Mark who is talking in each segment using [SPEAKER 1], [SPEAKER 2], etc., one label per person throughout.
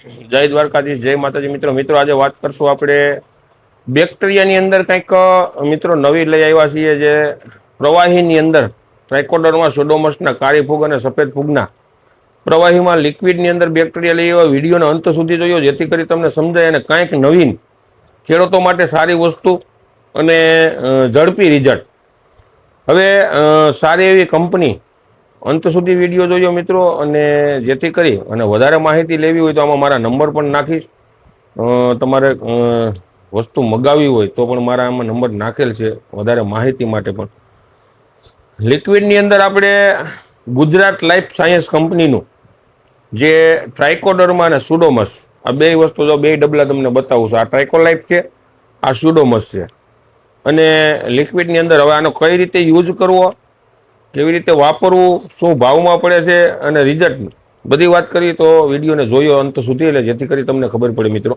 [SPEAKER 1] જય દ્વારકાધીશ, જય માતાજી મિત્રો. મિત્રો આજે વાત કરશું આપણે બેક્ટેરિયાની અંદર કંઈક મિત્રો નવી લઈ આવ્યા છીએ, જે પ્રવાહીની અંદર ટ્રાઇકોડર્મા સુડોમસના કાળી ફૂગ અને સફેદ ફૂગના પ્રવાહીમાં લિક્વિડની અંદર બેક્ટેરિયા લઈ આવ્યા. વિડીયોનો અંત સુધી જોયો જેથી કરી તમને સમજાય અને કંઈક નવીન ખેડૂતો માટે સારી વસ્તુ અને ઝડપી રિઝલ્ટ. હવે સારી એવી કંપની અંત સુધી વિડીયો જોયો મિત્રો, અને જેથી કરી અને વધારે માહિતી લેવી હોય તો આમાં મારા નંબર પણ નાખીશ. તમારે વસ્તુ મગાવી હોય તો પણ મારા આમાં નંબર નાખેલ છે વધારે માહિતી માટે પણ. લિક્વિડની અંદર આપણે ગુજરાત લાઈફ સાયન્સ કંપનીનું જે ટ્રાઇકોડર્મા અને સુડોમસ, આ બે વસ્તુ જો બે ડબલા તમને બતાવું છું. આ ટ્રાઇકોલાઇફ છે, આ સુડોમસ છે. અને લિક્વિડની અંદર હવે આનો કઈ રીતે યુઝ કરવો, કેવી રીતે વાપરવું, શું ભાવમાં પડે છે અને રિઝલ્ટ, બધી વાત કરીએ તો વિડીયોને જોયો અંત સુધી, એટલે જેથી કરી તમને ખબર પડે મિત્રો.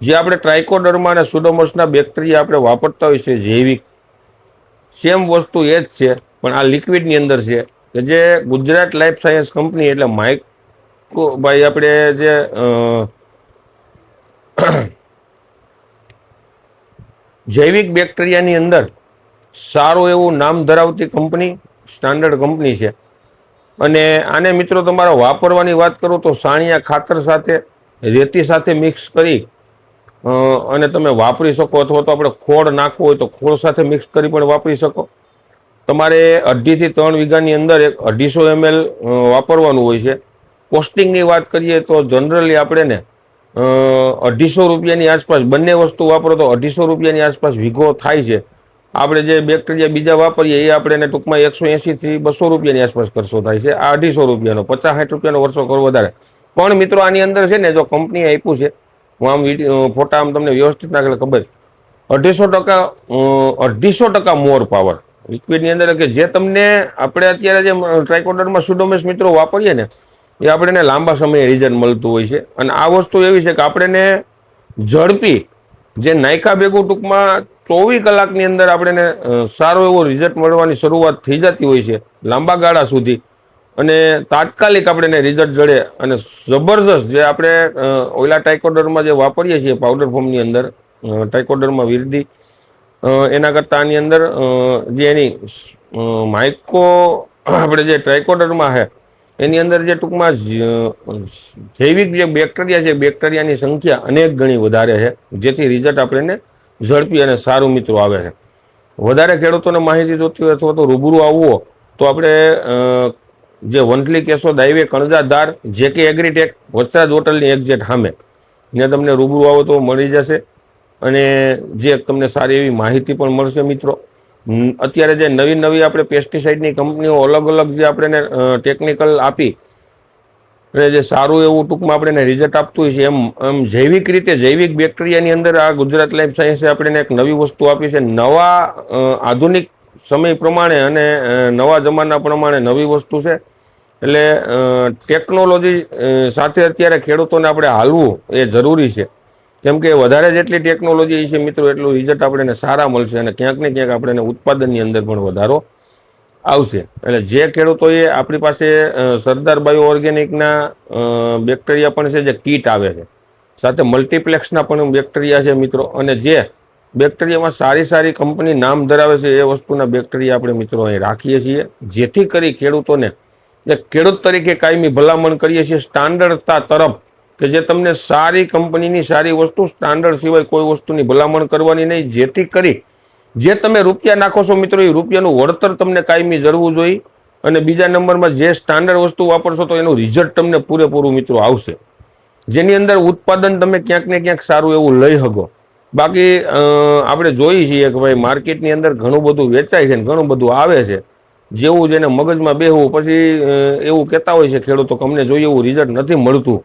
[SPEAKER 1] જે આપણે ટ્રાઇકોડર્મા અને સુડોમસના બેક્ટેરિયા આપણે વાપરતા હોય છે જૈવિક, સેમ વસ્તુ એ જ છે, પણ આ લિક્વિડની અંદર છે કે જે ગુજરાત લાઈફ સાયન્સ કંપની એટલે ભાઈ આપણે જે જૈવિક બેક્ટેરિયાની અંદર સારું એવું નામ ધરાવતી કંપની, સ્ટાન્ડર્ડ કંપની છે. અને આને મિત્રો તમારે વાપરવાની વાત કરું તો સાણિયા ખાતર સાથે, રેતી સાથે મિક્સ કરી અને તમે વાપરી શકો, અથવા તો આપણે ખોળ નાખવું હોય તો ખોળ સાથે મિક્સ કરી પણ વાપરી શકો. તમારે 2.5 થી 3 વીઘાની અંદર 250 ml વાપરવાનું હોય છે. કોસ્ટિંગની વાત કરીએ તો જનરલી આપણે ને 250 રૂપિયાની આસપાસ, બંને વસ્તુ વાપરો તો 250 રૂપિયાની આસપાસ વીઘો થાય છે. આપણે જે બેક્ટેરિયા બીજા વાપરીએ એ આપણે ટૂંકમાં 180 થી 200 રૂપિયાની આસપાસ ખર્ચો થાય છે. આ 250 રૂપિયાનો, 50-60 રૂપિયાનો વર્ષો કરો વધારે. પણ મિત્રો આની અંદર છે ને, જો કંપનીએ આપ્યું છે, હું આમ ફોટા આમ તમને વ્યવસ્થિત નાખેલા ખબર, 250% મોર પાવર લિક્વિડની અંદર, કે જે તમને આપણે અત્યારે જે ટ્રાઇકોડર્મા સુડોમસ મિત્રો વાપરીએ ને, એ આપણને લાંબા સમયે રિઝલ્ટ મળતું હોય છે. અને આ વસ્તુ એવી છે કે આપણને ઝડપી, જે નાયકા ભેગું ટૂંકમાં 24 કલાકની અંદર આપણને સારું એવું રિઝલ્ટ મળવાની શરૂઆત થઈ જતી હોય છે લાંબા ગાળા સુધી. અને તાત્કાલિક આપણને રિઝલ્ટ જડે અને જબરજસ્ત, જે આપણે ઓઇલા ટ્રાઇકોડર્મા જે વાપરીએ છીએ પાવડર ફોર્મની અંદર, ટ્રાઇકોડર્મા વિરદી, એના કરતાં આની અંદર જે એની માઇકો આપણે જે ટ્રાઇકોડર્મા છે એની અંદર જે ટૂંકમાં જૈવિક જે બેક્ટેરિયા છે, બેક્ટેરિયાની સંખ્યા અનેક ગણી વધારે છે, જેથી રિઝલ્ટ આપણને ઝડપી અને સારું મિત્રો આવે છે. વધારે ખેડૂતોને માહિતી જોતી હોય અથવા તો રૂબરૂ આવવો તો આપણે જે Vanthali Keshod highway Kanjadhar JK agritech Vastraj હોટલની એક્ઝેક્ટ સામે, ત્યાં તમને રૂબરૂ આવો તો મળી જશે. અને જે તમને સારી એવી માહિતી પણ મળશે મિત્રો. અત્યારે જે નવી આપણે પેસ્ટિસાઇડની કંપનીઓ અલગ અલગ જે આપણે ટેકનિકલ આપી અને જે સારું એવું ટૂંકમાં આપણને રિઝલ્ટ આપતું હોય છે, એમ જૈવિક રીતે, જૈવિક બેક્ટેરિયાની અંદર આ ગુજરાત લાઈફ સાયન્સે આપણને એક નવી વસ્તુ આપી છે. નવા આધુનિક સમય પ્રમાણે અને નવા જમાના પ્રમાણે નવી વસ્તુ છે. એટલે ટેકનોલોજી સાથે અત્યારે ખેડૂતોને આપણે હાલવું એ જરૂરી છે. કેમ કે વધારે જેટલી ટેકનોલોજી છે મિત્રો, એટલું રિઝલ્ટ આપણને સારા મળશે અને ક્યાંક ને ક્યાંક આપણને ઉત્પાદનની અંદર પણ વધારો આવશે. એટલે જે ખેડૂતોએ આપણી પાસે સરદાર બાયો ઓર્ગેનિકના બેક્ટેરિયા પણ છે, જે કીટ આવે છે, સાથે મલ્ટીપ્લેક્સના પણ બેક્ટેરિયા છે મિત્રો. અને જે બેક્ટેરિયામાં સારી કંપની નામ ધરાવે છે એ વસ્તુના બેક્ટેરિયા આપણે મિત્રો અહીં રાખીએ છીએ, જેથી કરી ખેડૂતોને, જે ખેડૂત તરીકે કાયમી ભલામણ કરીએ છીએ સ્ટાન્ડર્ડતા તરફ, કે જે તમને સારી કંપનીની સારી વસ્તુ, સ્ટાન્ડર્ડ સિવાય કોઈ વસ્તુની ભલામણ કરવાની નહીં, જેથી કરી જે તમે રૂપિયા નાખો છો મિત્રો, એ રૂપિયાનું વળતર તમને કાયમી જળવું જોઈએ. અને બીજા નંબરમાં જે સ્ટાન્ડર્ડ વસ્તુ વાપરશો તો એનું રિઝલ્ટ તમને પૂરેપૂરું મિત્રો આવશે, જેની અંદર ઉત્પાદન તમે ક્યાંક ને ક્યાંક સારું એવું લઈ શકો. બાકી આપણે જોઈએ છીએ કે ભાઈ માર્કેટની અંદર ઘણું બધું વેચાય છે ને ઘણું બધું આવે છે, જેવું જેને મગજમાં બેહવું પછી એવું કહેતા હોય છે ખેડૂતો કે અમને જોઈએ એવું રિઝલ્ટ નથી મળતું.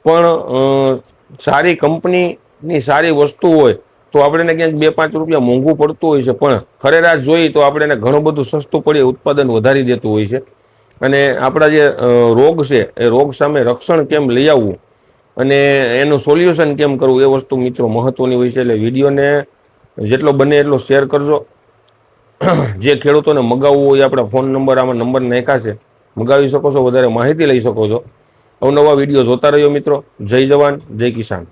[SPEAKER 1] પણ સારી કંપનીની સારી વસ્તુ હોય તો આપણને ક્યાંક 2-5 રૂપિયા મોંઘું પડતું હોય છે, પણ ખરેરાશ જોઈએ તો આપણને ઘણું બધું સસ્તું પડી ઉત્પાદન વધારી દેતું હોય છે. અને આપણા જે રોગ છે એ રોગ સામે રક્ષણ કેમ લઈ આવવું અને એનું સોલ્યુશન કેમ કરવું, એ વસ્તુ મિત્રો મહત્ત્વની હોય છે. એટલે વિડીયોને જેટલો બને એટલો શેર કરજો. જે ખેડૂતોને મગાવવું હોય, આપણા ફોન નંબર આમાં નંબર નાખ્યા છે, મગાવી શકો છો, વધારે માહિતી લઈ શકો છો. અવનવા વિડીયો જોતા રહ્યો મિત્રો. જય જવાન, જય કિસાન.